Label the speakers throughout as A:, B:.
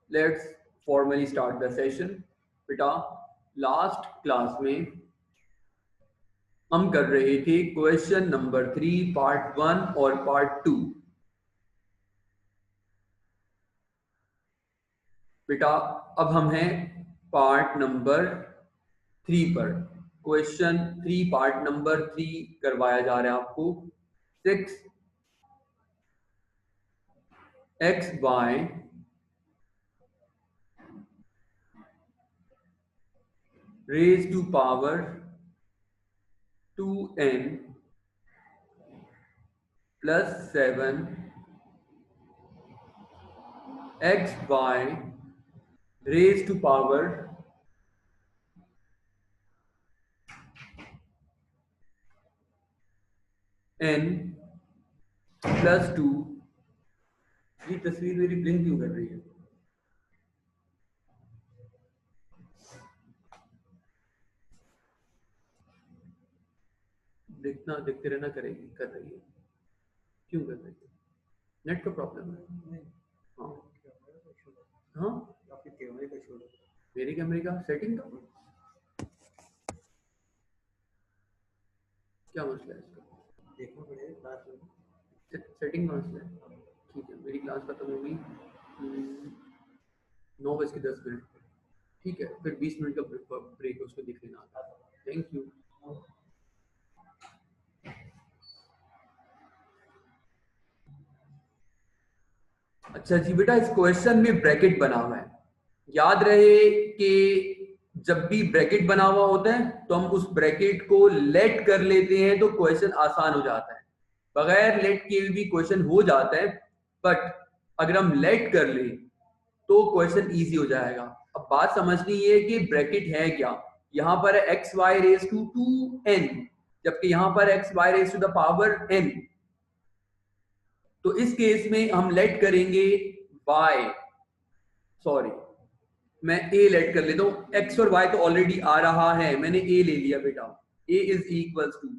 A: Let's formally start the session. बेटा last class में हम कर रहे थे क्वेश्चन नंबर 3 पार्ट 1 और पार्ट 2। बेटा अब हम हैं पार्ट नंबर 3 पर। क्वेश्चन 3 पार्ट नंबर 3 करवाया जा रहा है आपको। 6xy raised to power 2n plus 7 xy raised to power n plus 2। ये तस्वीर मेरी ब्लिंक क्यों कर रही है? देखते रहना करेगी, कर रही है। क्यों कर रही है? नेट का प्रॉब्लम है। हाँ हाँ, आपके कैमरे का छोड़ो। मेरे कैमरे का सेटिंग का क्या मसला है? इसका देखना पड़ेगा क्लास में। सेटिंग का मसला है। ठीक है, मेरी क्लास खत्म होगी 9:10 पर। ठीक है, फिर 20 मिनट का ब्रेक उसको देख लेना। Thank you. अच्छा जी बेटा, इस क्वेश्चन में ब्रैकेट बना हुआ है। याद रहे कि जब भी ब्रैकेट बना हुआ होता है तो हम उस ब्रैकेट को लेट कर लेते हैं तो क्वेश्चन आसान हो जाता है। बगैर लेट के भी क्वेश्चन हो जाता है, बट अगर हम लेट कर ले तो क्वेश्चन इजी हो जाएगा। अब बात समझनी है कि ब्रैकेट है क्या। यहाँ पर है x y raise to 2n, जबकि यहाँ पर x y raise to the power n। तो इस केस में हम लेट करेंगे y, सॉरी मैं a लेट कर लेता हूँ। x और y तो ऑलरेडी आ रहा है, मैंने a ले लिया बेटा। a is equals to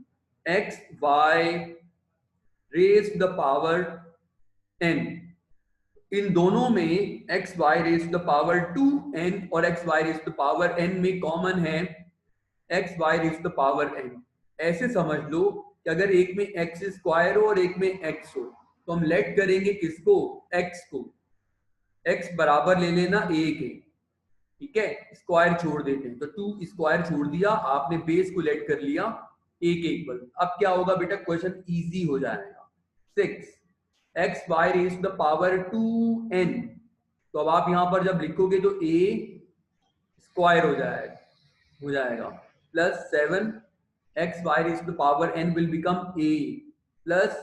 A: x y raise to the power n। इन दोनों में x y raise to the power 2n और x y raise to the power n में कॉमन है x y raise to the power n। ऐसे समझ लो कि अगर एक में एक्स स्क्वायर हो और एक में x हो तो हम लेट करेंगे किसको? x को। x बराबर ले लेना a के, ठीक है, स्क्वायर छोड़ देते हैं तो 2 स्क्वायर छोड़ दिया आपने, बेस को लेट कर लिया a के इक्वल। अब क्या होगा बेटा? क्वेश्चन इजी हो जाएगा। 6 xy raise to the power 2n, तो अब आप यहां पर जब लिखोगे तो a स्क्वायर हो जाएगा plus 7 xy raise to the power n will become a plus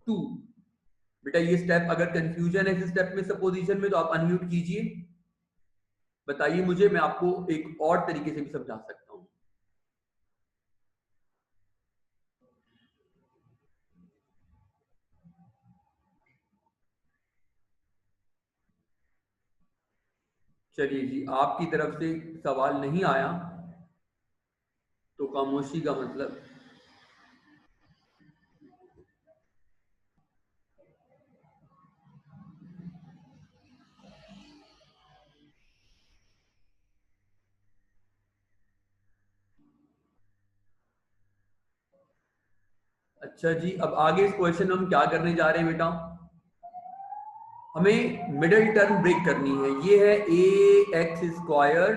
A: 2। बेटा ये स्टेप अगर कंफ्यूजन है इस स्टेप में सपोजिशन में तो आप अनम्यूट कीजिए, बताइए मुझे, मैं आपको एक और तरीके से भी समझा सकता हूं। चलिए जी, आपकी तरफ से सवाल नहीं आया तो खामोशी का मतलब। अच्छा जी, अब आगे इस क्वेश्चन में हम क्या करने जा रहे हैं बेटा? हमें मिडिल टर्म ब्रेक करनी है। ये है A X square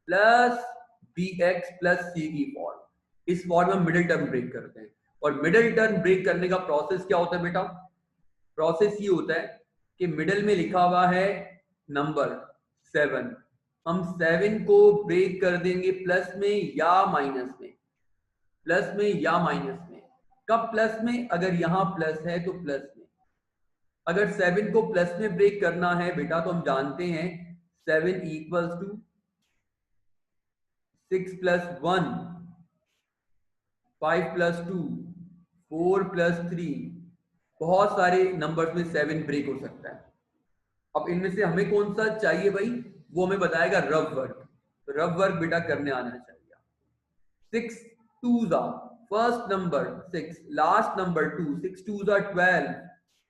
A: plus B X plus C की फॉर्म। इस फॉर्म में हम मिडिल टर्म ब्रेक करते हैं। और मिडिल टर्म ब्रेक करने का प्रोसेस क्या होता है बेटा? प्रोसेस ये होता है कि मिडिल में लिखा हुआ है नंबर 7, हम 7 को ब्रेक कर देंगे प्लस में या माइनस में। प्लस में या माइनस में। कब प्लस में? अगर यहां प्लस है तो प्लस में। अगर 7 को प्लस में ब्रेक करना है बेटा तो हम जानते हैं 7 equals to 6 plus 1, 5 plus 2, 4 plus 3। बहुत सारे नंबर्स में 7 ब्रेक हो सकता है। अब इनमें से हमें कौन सा चाहिए भाई? वो हमें बताएगा रफ वर्क। रफ वर्क बेटा करने आना चाहिए। 6 2s are first number 6, last number 2, 6 2s are 12,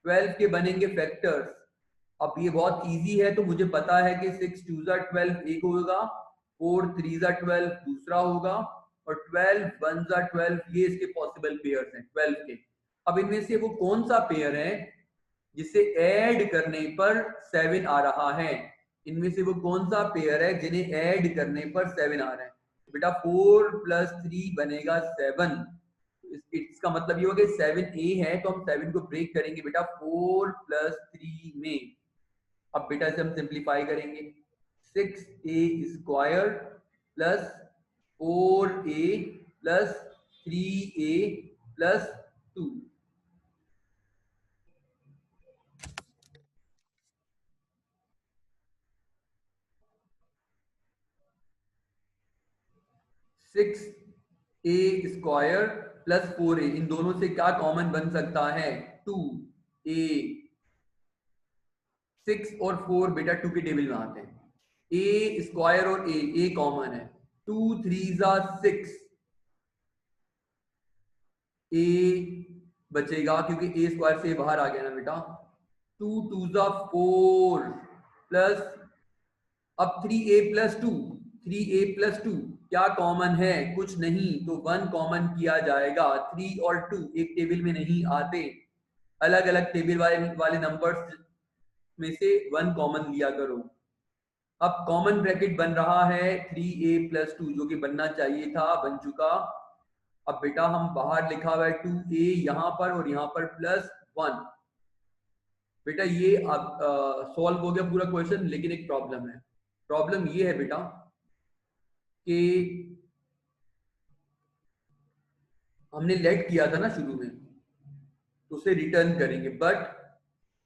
A: 12 के बनेंगे फैक्टर्स अब ये बहुत इजी है, तो मुझे पता है कि 6 2 जा 12 एक होगा, 4 3 जा 12 दूसरा होगा, और 12 1 जा 12 ये इसके पॉसिबल पेयर्स हैं 12 के। अब इनमें से वो कौन सा पेयर है जिसे ऐड करने पर 7 आ रहा है? इनमें से वो कौन सा पेयर है जिन्हें ऐड करने पर 7 आ रहे हैं? बेटा 4 + 3 बनेगा 7। इसका मतलब ये होगा कि 7a है, तो हम 7 को ब्रेक करेंगे बेटा 4 + 3 में। अब बेटा इसे हम सिंप्लीफाई करेंगे, 6a² + 4a + 3a + 2। 6a² + 4a, इन दोनों से क्या कॉमन बन सकता है? 2a। 6 और 4 बेटा 2 के टेबल में आते हैं, a² और a कॉमन है, 2 3 जा 6, a बचेगा क्योंकि a² से बाहर आ गया ना बेटा, 2 2 जा 4 प्लस, अब 3a + 2, 3a + 2 क्या कॉमन है? कुछ नहीं, तो 1 कॉमन किया जाएगा। 3 और 2 एक टेबल में नहीं आते, अलग अलग टेबल वाले नंबर्स में से 1 कॉमन लिया करो। अब कॉमन ब्रैकेट बन रहा है 3a + 2, जो कि बनना चाहिए था, बन चुका। अब बेटा हम बाहर लिखा हुआ है 2a यहां पर और यहां पर +1। बेटा ये अब सॉल्व हो गया पूरा क्वेश्चन, लेकिन एक प्रॉब्लम है। प्रॉब्लम ये है बेटा कि हमने लेट किया था ना शुरू में, तो उसे रिटर्न करेंगे, बट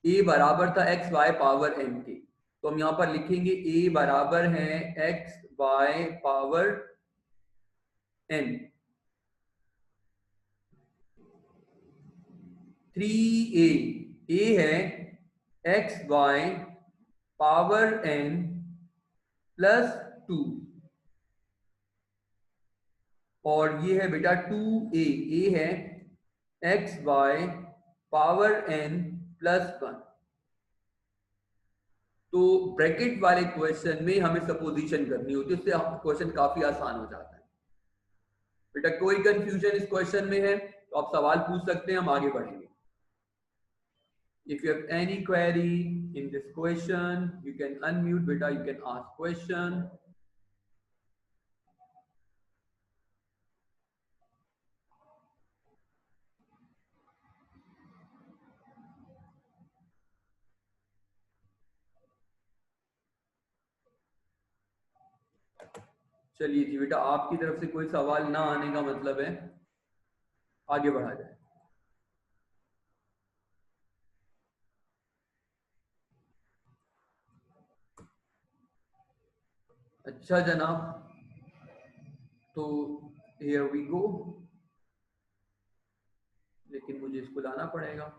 A: a बराबर था x/n के, तो हम यहां पर लिखेंगे a बराबर है x/n। 3a, a है x/n + 2, और ये है बेटा 2a, a है x/n + 1। तो ब्रैकेट वाले क्वेश्चन में हमें सपोजिशन करनी होती है, उससे क्वेश्चन काफी आसान हो जाता है। बेटा कोई कंफ्यूजन इस क्वेश्चन में है तो आप सवाल पूछ सकते हैं, हम आगे बढ़ेंगे। If you have any query in this question, you can unmute beta, you can ask question. चलिए जी बेटा, आपकी तरफ से कोई सवाल ना आने का मतलब है आगे बढ़ा जाए। अच्छा जनाब, तो here we go, लेकिन मुझे इसको लाना पड़ेगा।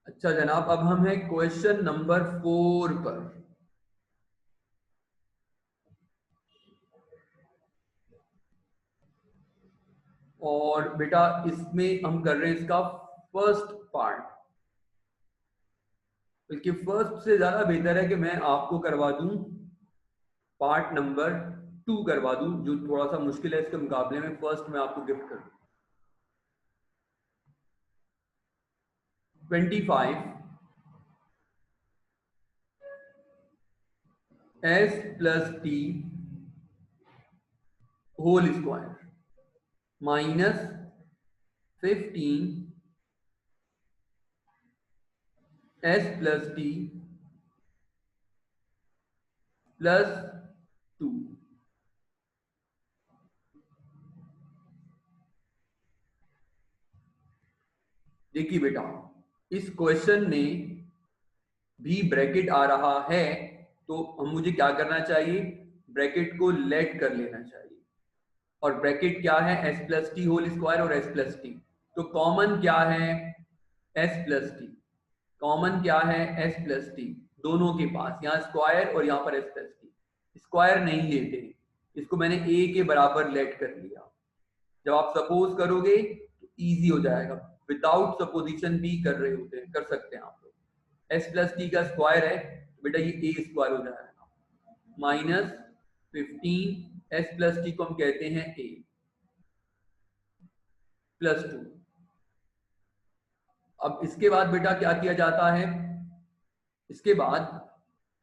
A: अच्छा जनाब, अब हम हैं क्वेश्चन नंबर 4 पर। और बेटा इसमें हम कर रहे हैं इसका फर्स्ट पार्ट, बल्कि फर्स्ट से ज्यादा बेहतर है कि मैं आपको करवा दूं पार्ट नंबर 2 करवा दूं, जो थोड़ा सा मुश्किल है इसके मुकाबले में। फर्स्ट मैं आपको गिफ्ट कर दूं 25 s+t होल स्क्वायर -15 s+t +2। देखिए बेटा, इस क्वेश्चन में भी ब्रैकेट आ रहा है तो हम मुझे क्या करना चाहिए, ब्रैकेट को लेट कर लेना चाहिए। और ब्रैकेट क्या है, s plus t whole square और एस प्लस टी। तो कॉमन क्या है, एस प्लस टी। कॉमन क्या है, एस प्लस टी। दोनों के पास यहाँ स्क्वायर और यहाँ पर एस प्लस टी। स्क्वायर नहीं लेते, इसको मैंने ए के बराबर लेट कर लिया। जब आप सपोज करोगे तो इजी हो जाएगा, विदाउट सपोजिशन भी कर रहे होते हैं, कर सकते हैं आप लोग। एस प्लस टी का स्क्वायर है तो बेटा ये ए स्क्वायर हो जाएगा, माइनस 15 एस प्लस टी को हम कहते हैं ए प्लस 2। अब इसके बाद बेटा क्या किया जाता है, इसके बाद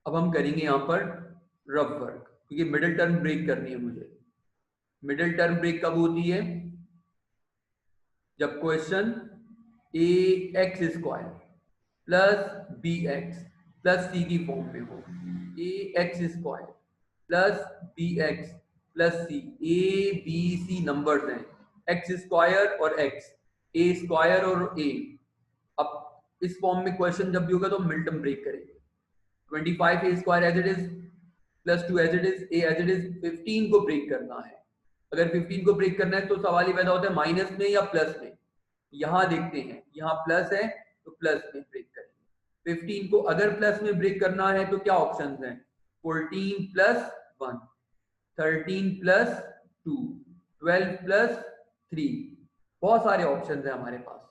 A: अब हम करेंगे यहाँ पर रफ वर्क, क्योंकि मिडिल टर्म ब्रेक करनी है मुझे। मिडिल टर्म ब्रेक कब होती है, जब question A X square plus B X plus C की फॉर्म में हो। A X square plus B X plus C, A B C numbers हैं, एक्स स्क्वायर और एक्स, ए स्क्वायर और ए। अब इस फॉर्म में क्वेश्चन जब भी होगा तो मिड टर्म ब्रेक करेंगे। 25 A square as it is plus 2 as it is, A as it is. 15 को ब्रेक करना है, अगर 15 को ब्रेक करना है तो सवाल ही पैदा होता है माइनस में या प्लस में। यहाँ देखते हैं, यहाँ प्लस है तो प्लस में ब्रेक करेंगे। 15 को अगर प्लस में ब्रेक करना है तो क्या ऑप्शंस हैं, 14 प्लस 1, 13 प्लस 2, 12 प्लस 3, बहुत सारे ऑप्शंस हैं हमारे पास,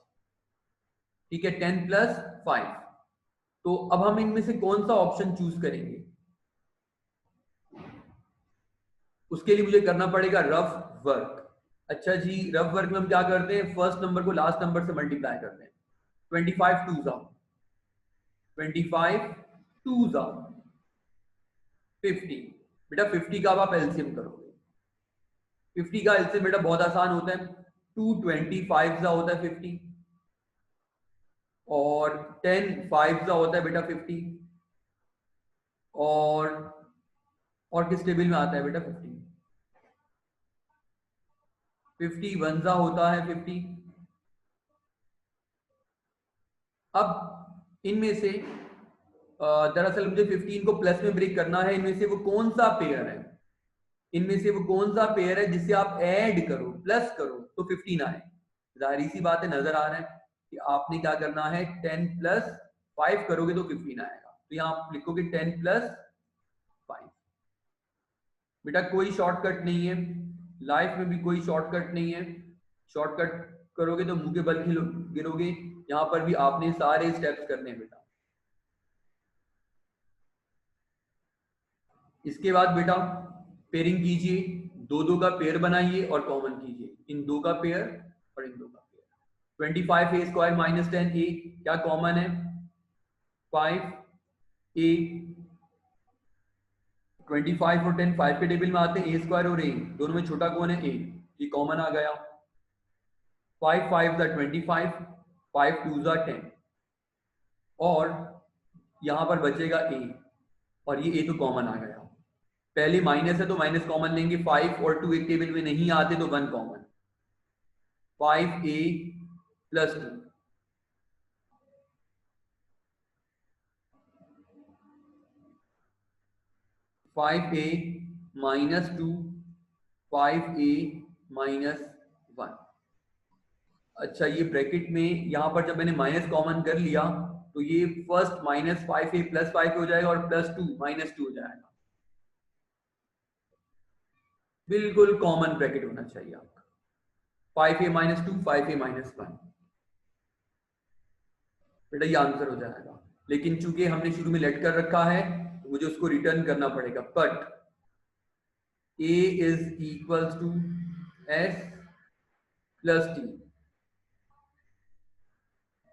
A: ठीक है, 10 प्लस 5। तो अब हम इनमें से कौन सा ऑप्शन चूज करेंगे, उसके लिए मुझे करना पड़ेगा रफ वर्क। अच्छा जी, रफ वर्क में हम क्या करते हैं, फर्स्ट नंबर को लास्ट नंबर से मल्टीप्लाई करते हैं। 25 टू जा 25, टू जा 50। बेटा 50 का अब आप एलसीएम करोगे, 50 का एलसीएम बेटा बहुत आसान होता है, 225 जा होता है 50, और 10 5 जा होता है बेटा 50, और किस टेबल में आता है बेटा 50, 50 1 जा होता है 50। अब इनमें से दरअसल मुझे 15 को प्लस में ब्रेक करना है, इनमें से वो कौन सा पेयर है, इनमें से वो कौन सा पेयर है जिससे आप ऐड करो प्लस करो तो 15 आए। जाहिर सी बात है, नजर आ रहा है कि आपने क्या करना है, 10 प्लस 5 करोगे तो 15 आएगा। तो यहाँ आप लिखोगे 10 प्लस 5। बेटा कोई शॉर्टकट नहीं है, लाइफ में भी कोई शॉर्टकट नहीं है। शॉर्टकट करोगे तो मुंह के बल गिरोगे। यहाँ पर भी आपने सारे स्टेप्स करने हैं बेटा। इसके बाद बेटा पेयरिंग कीजिए, दो दो का पेयर बनाइए और कॉमन कीजिए, इन दो का पेयर और इन दो का पेयर। 25 ए स्क्वायर माइनस 10 ए, क्या कॉमन है, 5 ए। 25 और 10 5 के टेबल में आते हैं, ए स्क्वायर और ए, दोनों में छोटा कौन है, ए, ये कॉमन आ गया। 5 5 द 25, 5 2 द 10, और यहां पर बचेगा ए, और ये ए तो कॉमन आ गया। पहले माइनस है तो माइनस कॉमन लेंगे, 5 और 2 एक टेबल में नहीं आते तो 1 common, 5a plus 2, 5a minus 2, 5a minus 1। अच्छा, ये ब्रैकेट में यहां पर जब मैंने माइनस कॉमन कर लिया तो ये फर्स्ट माइनस 5a प्लस 5 हो जाएगा और प्लस 2 माइनस 2 हो जाएगा। बिल्कुल कॉमन ब्रैकेट होना चाहिए आपका, 5a माइनस 2, 5a माइनस 1, बेटा ये आंसर हो जाएगा। लेकिन चूंकि हमने शुरू में लेट कर रखा है तो मुझे उसको रिटर्न करना पड़ेगा, but a is equals to s plus t,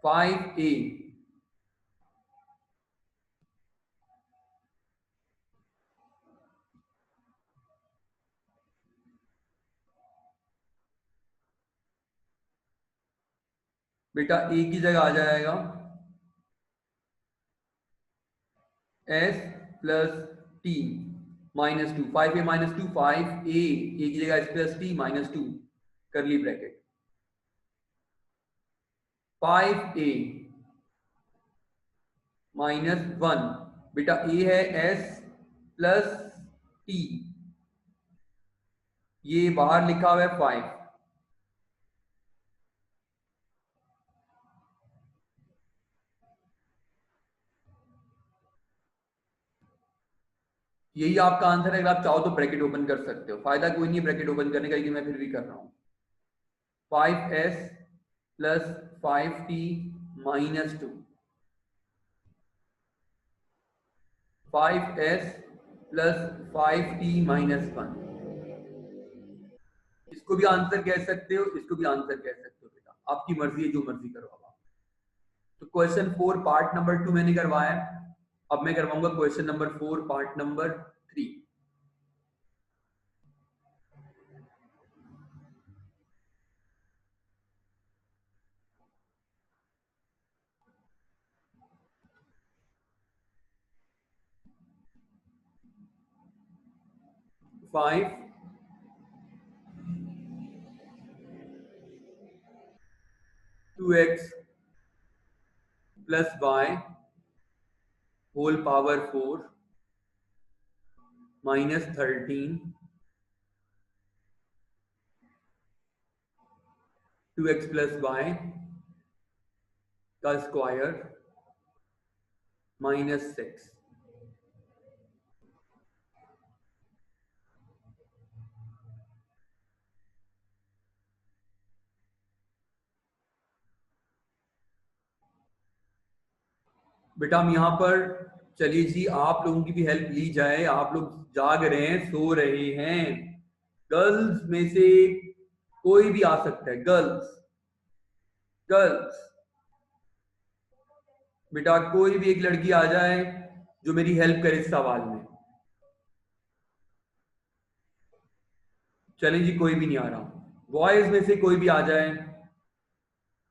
A: 5a बेटा a की जगह आ जाएगा s plus t minus 2, 5a minus 2, 5a, a की जगह s प्लस t माइनस 2, करली ब्रैकेट, 5a -1। बेटा ए है s प्लस t, ये बाहर लिखा हुआ है 5। यही आपका आंसर है। अगर आप चाहो तो ब्रैकेट ओपन कर सकते हो, फायदा कोई नहीं है ब्रैकेट ओपन करने का, लेकिन मैं फिर भी कर रहा हूं। 5s plus 5t minus 2, 5s plus 5t minus 1। इसको भी आंसर कह सकते हो, इसको भी आंसर कह सकते हो, बेटा आपकी मर्जी है, जो मर्जी करो अब आप। तो क्वेश्चन 4 पार्ट नंबर 2 मैंने करवाया है। अब मैं करवाऊंगा question number 4 part number 3। 5 2x plus y whole power 4 minus 13, 2x plus y का स्क्वायर माइनस 6। बेटा हम यहाँ पर, चलिए जी आप लोगों की भी हेल्प ली जाए। आप लोग जाग रहे हैं, सो रहे हैं। गर्ल्स में से कोई भी आ सकता है, गर्ल्स गर्ल्स। बेटा कोई भी एक लड़की आ जाए जो मेरी हेल्प करे इस सवाल में। चलें जी, कोई भी नहीं आ रहा। बॉयज में से कोई भी आ जाए,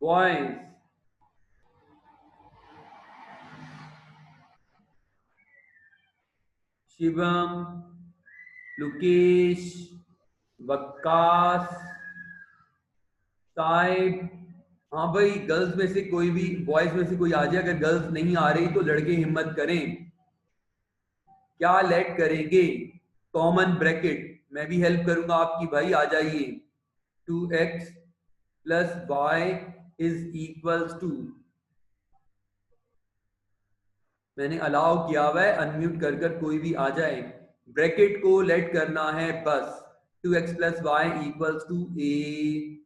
A: बॉयज। शिवम, लुकेश, वक्कास, साइब। हाँ भाई, गर्ल्स में से कोई भी, बॉयज में से कोई आ जाए। अगर गर्ल्स नहीं आ रही तो लड़के हिम्मत करें। क्या लेट करेंगे? कॉमन ब्रैकेट, मैं भी हेल्प करूंगा आपकी भाई, आ जाइए। 2x plus y is equals to, मैंने अलाउ किया हुआ है, अनम्यूट कर कर कोई भी आ जाए। ब्रैकेट को लेट करना है बस। 2x plus Y equals to A.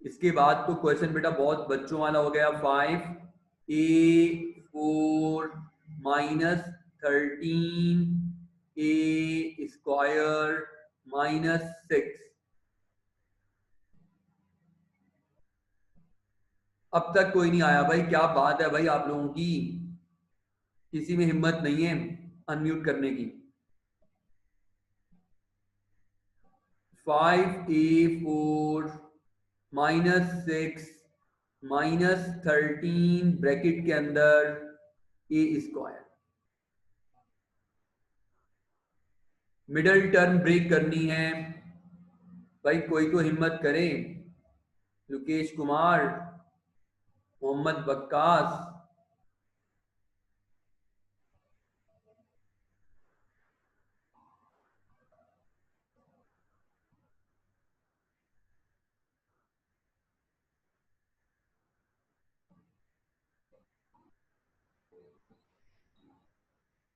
A: इसके बाद तो क्वेश्चन बेटा बहुत बच्चों वाला हो गया। 5a4 माइनस 13 ए स्क्वायर माइनस 6। अब तक कोई नहीं आया भाई, क्या बात है भाई आप लोगों की, किसी में हिम्मत नहीं है अनम्यूट करने की। 5a4 -6 -13 ब्रैकेट के अंदर ए स्क्वायर। मिडल टर्म ब्रेक करनी है भाई, कोई तो हिम्मत करे। लुकेश कुमार, मोहम्मद बक्कास।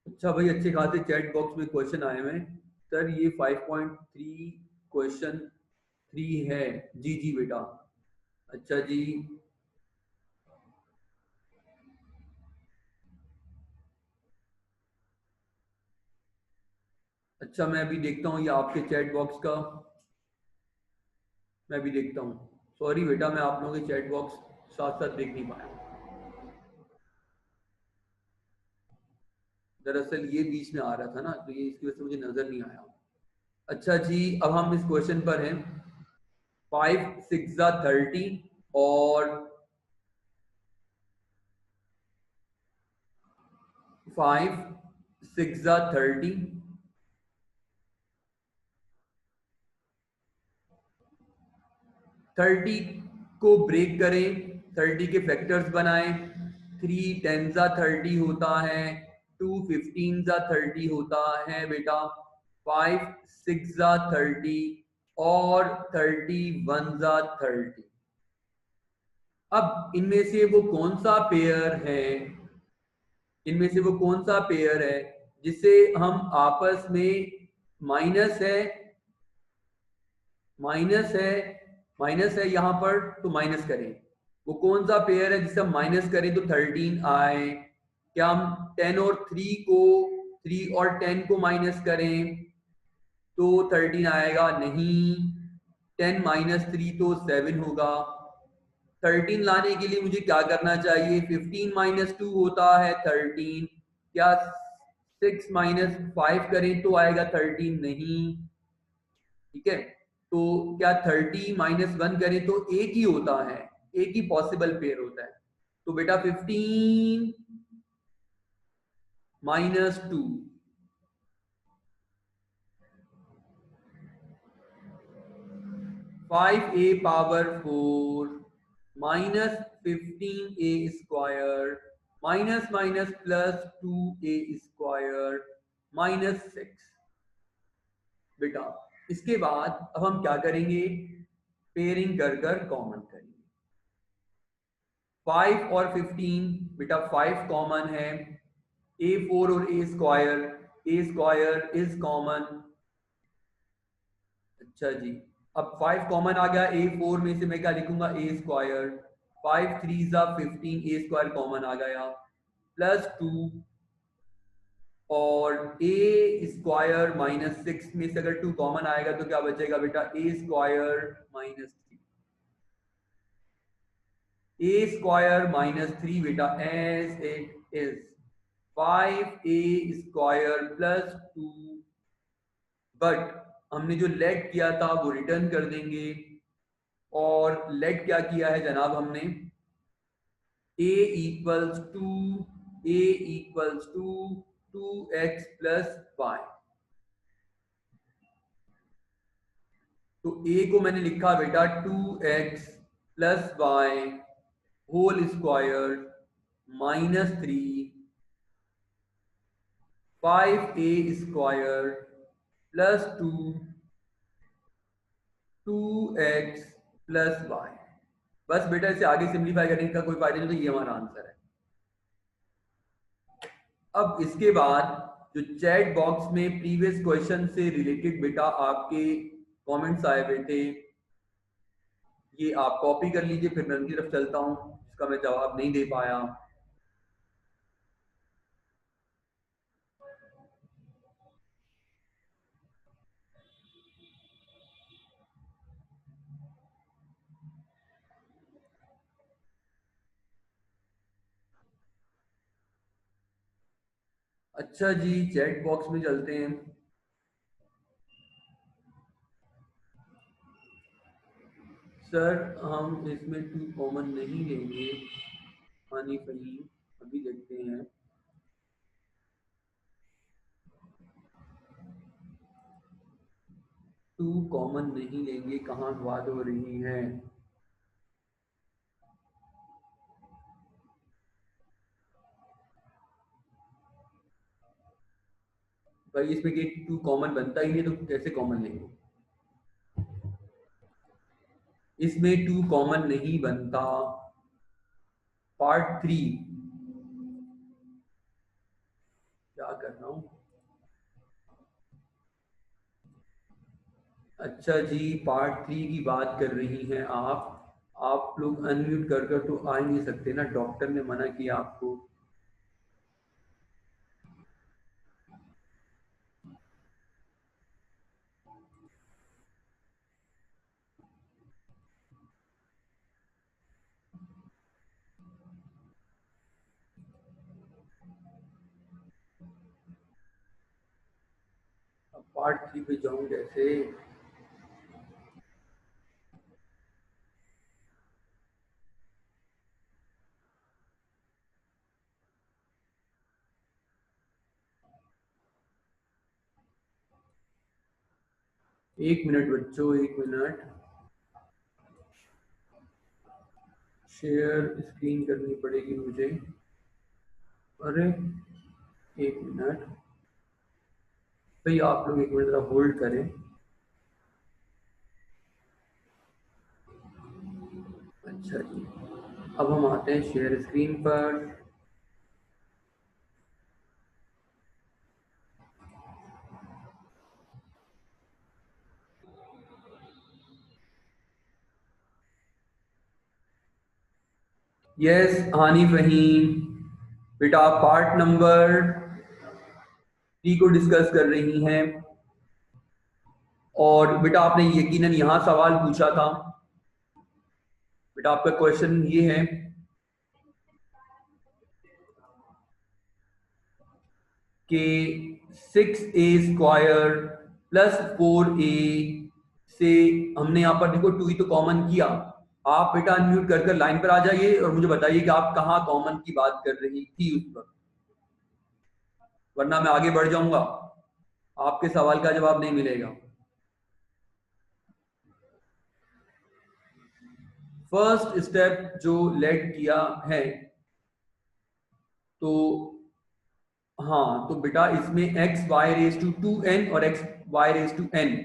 A: अच्छा भाई, अच्छे खासे चैट बॉक्स में क्वेश्चन आए हुए हैं। सर ये 5.3 क्वेश्चन 3 है। जी जी बेटा। अच्छा जी। अच्छा मैं अभी देखता हूँ ये आपके चैट बॉक्स का, मैं भी देखता हूँ। सॉरी बेटा, मैं आप लोगों के चैट बॉक्स साथ साथ देख नहीं पाया। दरअसल ये बीच में आ रहा था ना, तो ये इसकी वजह से मुझे नजर नहीं आया। अच्छा जी, अब हम इस क्वेश्चन पर हैं। 5 6 30 और 5 6 30, 30 को ब्रेक करें, 30 के फैक्टर्स बनाएं। 3 10 30 होता है, 2 15 30 होता है बेटा, 5 6 30 और 31 30। अब इनमें से वो कौन सा पेयर है, इनमें से वो कौन सा पेयर है जिसे हम आपस में माइनस है, माइनस है, माइनस है यहाँ पर तो माइनस करें, वो कौन सा पेयर है जिसे हम माइनस करें तो 13 आए। क्या हम 10 और 3 को, 3 और 10 को माइनस करें तो 13 आएगा? नहीं। 10 माइनस 3 तो 7 होगा। 13 लाने के लिए मुझे क्या करना चाहिए? 15 माइनस 2 होता है 13। क्या 6 माइनस 5 करें तो आएगा 13? नहीं। ठीक है, तो क्या 30 माइनस 1 करें तो एक ही होता है, एक ही पॉसिबल पेयर होता है। तो बेटा 15 minus 2, 5a power 4 minus 15a square minus minus plus 2a square minus 6। बेटा इसके बाद अब हम क्या करेंगे? पेयरिंग कर कर कॉमन करेंगे। 5 और 15, बेटा 5 कॉमन है, a4 और a स्क्वायर इज कॉमन। अच्छा जी, अब 5 कॉमन आ गया, a4 में से मैं क्या लिखूंगा? a स्क्वायर, 5 3 जा 15, a स्क्वायर कॉमन आ गया, प्लस 2 और a स्क्वायर माइनस 6 में से अगर 2 कॉमन आएगा तो क्या बचेगा बेटा? a square minus 3, a square minus 3 बेटा as it is 5a square plus 2, but हमने जो लेट किया था वो रिटर्न कर देंगे। और लेट क्या किया है जनाब हमने? a equals to a equals to 2x plus y। तो a को मैंने लिखा बेटा 2x plus y whole square minus 3, 5a square plus 2 2x plus y. बस बेटा इसे आगे सिंप्लीफाई करने का कोई फायदा नहीं, तो ये हमारा आंसर है। अब इसके बाद जो चैट बॉक्स में प्रीवियस क्वेश्चन से रिलेटेड बेटा आपके कमेंट्स आए हुए थे, ये आप कॉपी कर लीजिए, फिर मैं उनकी तरफ चलता हूँ जिसका मैं जवाब नहीं दे पाया। अच्छा जी, चैट बॉक्स में चलते हैं। सर हम इसमें 2 कॉमन नहीं लेंगे, हानि फही अभी देखते हैं। टू कॉमन नहीं लेंगे, कहाँ बात हो रही है? भाई इसमें कि 2 कॉमन बनता ही नहीं तो कैसे कॉमन लेंगे? इसमें 2 कॉमन नहीं बनता। पार्ट 3 क्या कर रहा हूँ? अच्छा जी, पार्ट 3 की बात कर रही हैं आप लोग अनम्यूट कर कर तो आ ही नहीं सकते ना, डॉक्टर ने मना किया आपको। अब पार्ट 3 पे जाऊं कैसे? 1 मिनट बच्चों, 1 मिनट। शेयर स्क्रीन करनी पड़ेगी मुझे। अरे एक मिनट भाई, आप लोग एक मिनट जरा होल्ड करें। अच्छा जी, अब हम आते हैं शेयर स्क्रीन पर। यस हानी फहीम, बेटा आप पार्ट नंबर 3 को डिस्कस कर रही हैं। और बेटा आपने यकीनन यहाँ सवाल पूछा था। बेटा आपका क्वेश्चन ये है कि 6a² प्लस 4a से हमने यहाँ पर देखो 2 ही तो कॉमन किया। आप बेटा अनम्यूट कर कर लाइन पर आ जाइए और मुझे बताइए कि आप कहाँ कॉमन की बात कर रही थी उस वक्त, वरना मैं आगे बढ़ जाऊंगा, आपके सवाल का जवाब नहीं मिलेगा। फर्स्ट स्टेप जो लेट किया है, तो हाँ, तो बेटा इसमें x y raise to 2n और x y raise to n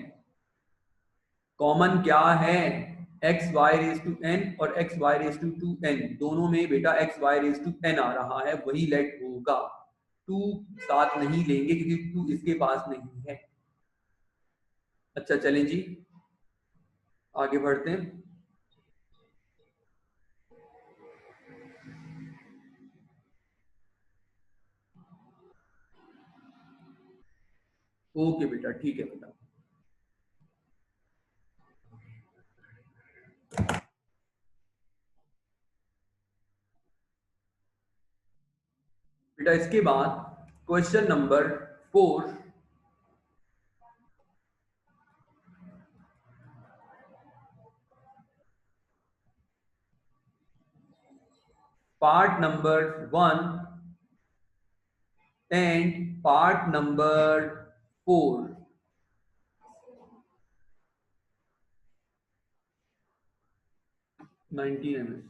A: common क्या है? X y raise to n और x y raise to 2n, दोनों में बेटा x y raise to n आ रहा है, वही लेट होगा। 2 साथ नहीं लेंगे क्योंकि 2 इसके पास नहीं है। अच्छा चलें जी, आगे बढ़ते हैं। ओके बेटा, ठीक है बेटा। बेटा इसके बाद question number 4, part number 1 and part number 4। 19 ms।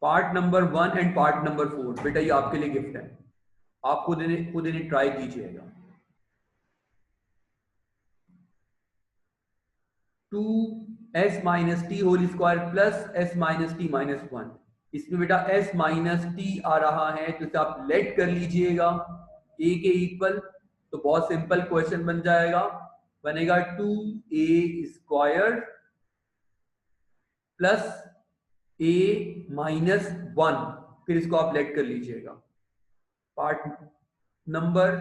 A: Part number 1 and part number 4 बेटा ये आपके लिए गिफ्ट है, आप खुद इन्हें ट्राई कीजिएगा। 2s - t whole square plus s - t - 1, इसमें बेटा s माइनस टी आ रहा है, तो इसे आप लेट कर लीजिएगा a के इक्वल, तो बहुत सिंपल क्वेश्चन बन जाएगा। बनेगा 2a² प्लस a-1, फिर इसको आप लेट कर लीजिएगा। Part number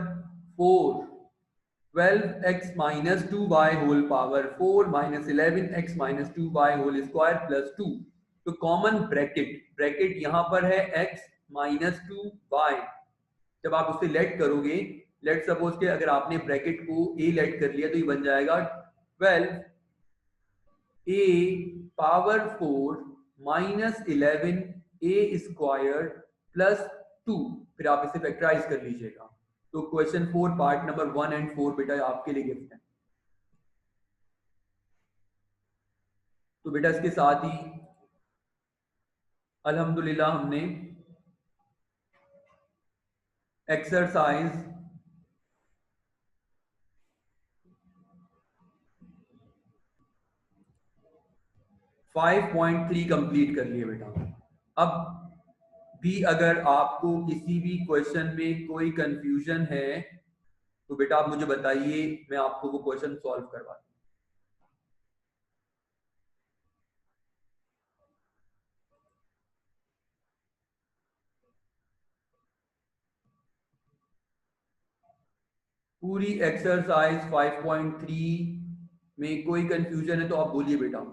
A: 4, 12x minus 2y whole power 4 minus 11x minus 2y whole square plus 2। तो कॉमन ब्रैकेट, ब्रैकेट यहां पर है x माइनस 2y, जब आप उसे लेट करोगे, लेट सपोज के अगर आपने ब्रैकेट को a लेट कर लिया तो ये बन जाएगा 12a power 4 minus 11a² plus 2, फिर आप इसे फैक्टराइज कर लीजिएगा। तो क्वेश्चन 4 पार्ट नंबर 1 एंड 4 बेटा आपके लिए गिफ्ट है। तो बेटा इसके साथ ही अल्हम्दुलिल्लाह हमने एक्सरसाइज 5.3 कंप्लीट कर लिए बेटा। अब भी अगर आपको किसी भी क्वेश्चन में कोई कंफ्यूजन है तो बेटा आप मुझे बताइए, मैं आपको वो क्वेश्चन सॉल्व करवा दूं। पूरी एक्सरसाइज 5.3 में कोई कंफ्यूजन है तो आप बोलिए बेटा।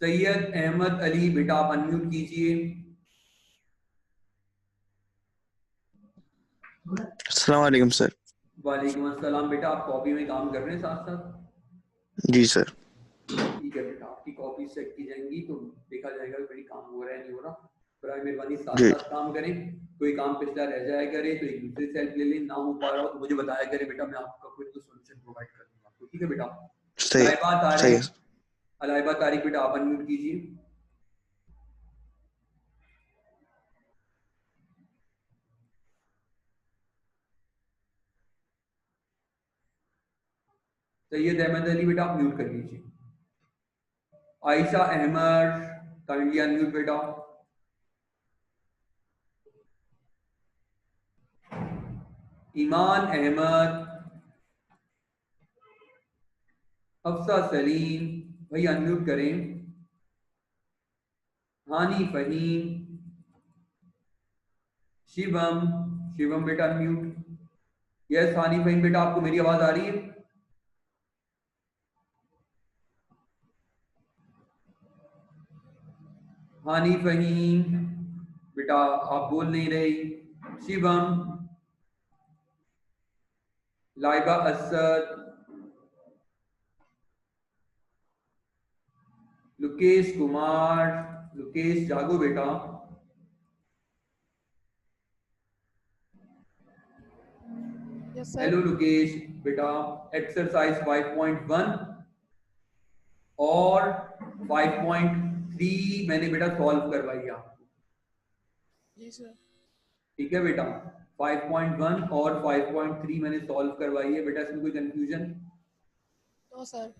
A: सैयद अहमद अली, बेटा आप अनम्यूट कीजिए।
B: अस्सलाम वालेकुम सर।
A: वालेकुम अस्सलाम। बेटा आप कॉपी में काम कर रहे हैं साथ साथ?
B: जी सर।
A: ठीक ठीक है बेटा, आपकी कॉपी चेक की जाएंगी तो देखा जाएगा कि मेरी काम हो रहा है नहीं हो रहा। बराए मेहरबानी साथ
B: जी
A: साथ काम करें, कोई काम पिछला रह जाया करे तो एक दूसरे से हेल्प ले लें, ना हो पा रहा हो तो मुझे बताया करे बेटा, मैं आपका कोई तो सोल्यूशन प्रोवाइड कर दूंगा आपको। ठीक है बेटा।
B: सही
A: लाइबा
B: सही है।
A: तारिक, अलाइबा तारिक बेटा आप अनम्यूट कीजिए। सैयद अहमद अली बेटा आप म्यूट कर लीजिए। आयशा अहमद काइंडली अनम्यूट बेटा। ईमान अहमद, हफ्सा सलीम भाई अनम्यूट करें। हानी फहीम, शिवम, शिवम बेटा अनम्यूट। यस हानी फहीम बेटा आपको मेरी आवाज आ रही है? हानी फहीम बेटा आप बोल नहीं रही। शिवम, लाइबा असद, लुकेश कुमार, लुकेश जागो बेटा।
C: Yes sir.
A: हेलो लुकेश बेटा, एक्सरसाइज 5.1 और 5.3 मैंने बेटा सॉल्व करवाई आपको।
C: जी सर।
A: ठीक है बेटा, 5.1 और 5.3 मैंने सॉल्व करवाई है बेटा, इसमें कोई कंफ्यूजन?
C: No sir.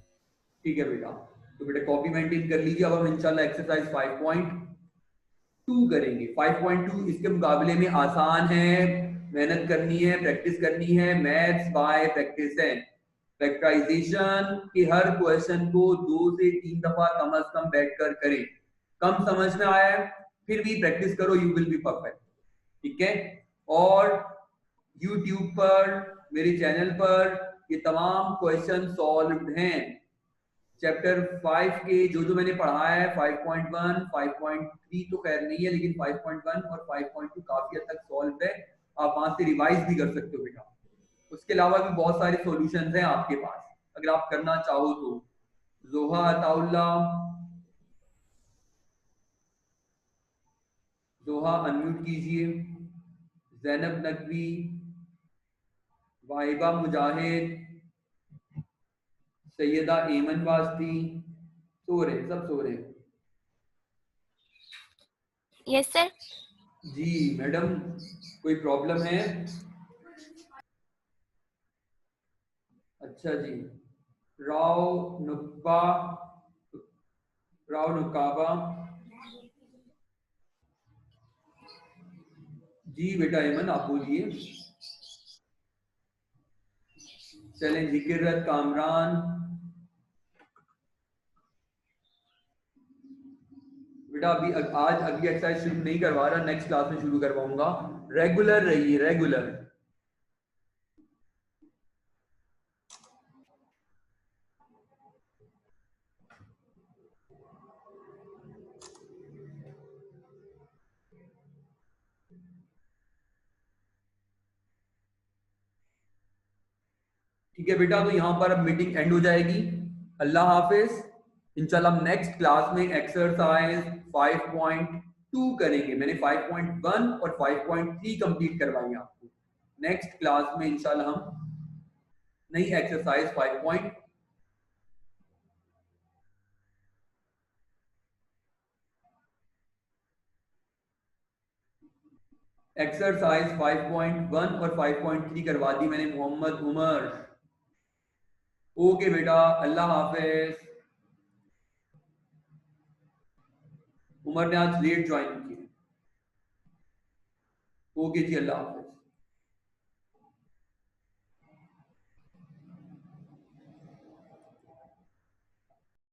A: ठीक है बेटा, तो बेटा कॉपी मेंटेन कर लीजिए। अब हम इंशाल्लाह एक्सरसाइज 5.2 करेंगे। 5.2 इसके मुकाबले में आसान है, मेहनत करनी है, प्रैक्टिस करनी है, मैथ्स बाय प्रैक्टिस है। फैक्टराइजेशन के हर क्वेश्चन को 2 से 3 दफा कम अज कम बैठकर करें। कम समझ में आया है फिर भी प्रैक्टिस करो, यू विल बी परफेक्ट। ठीक है। और YouTube पर मेरे चैनल पर ये तमाम क्वेश्चन सॉल्व हैं। चैप्टर 5 के जो जो मैंने पढ़ाया है 5.1 5.3 तो खैर नहीं है, लेकिन 5.1 और 5.2 काफी हद तक सॉल्व है। आप वहां से रिवाइज भी कर सकते हो बेटा। उसके अलावा भी बहुत सारे सॉल्यूशंस हैं आपके पास अगर आप करना चाहो तो। जोहा अताउल्ला, जोहा अनम्यूट कीजिए। जैनब नकवी, वाहिबा मुजाहिद, सैयदा एमन वास्ती, सो रहे हैं, सब सो रहे हैं।
D: Yes sir.
A: जी मैडम, कोई प्रॉब्लम है? अच्छा जी। राव नुक्बा, राव नुकाबा, जी बेटा एमन आप बोलिए। चलें, जिकिरत कामरान बेटा अभी आज अगली एक्सरसाइज शुरू नहीं करवा रहा, नेक्स्ट क्लास में शुरू करवाऊंगा। रेगुलर रहिए, रेगुलर। ठीक है बेटा, तो यहां पर अब मीटिंग एंड हो जाएगी। अल्लाह हाफिज। इंशाल्लाह हम नेक्स्ट क्लास में एक्सरसाइज 5.2 करेंगे। मैंने 5.1 और 5.3 कंप्लीट करवाई आपको। नेक्स्ट क्लास में इंशाल्लाह हम नई एक्सरसाइज 5. एक्सरसाइज 5.1 और 5.3 करवा दी मैंने मोहम्मद उमर। ओके बेटा, अल्लाह हाफिज। उमर ने आज लेट ज्वाइन किया। ओके जी, अल्लाह हाफिज।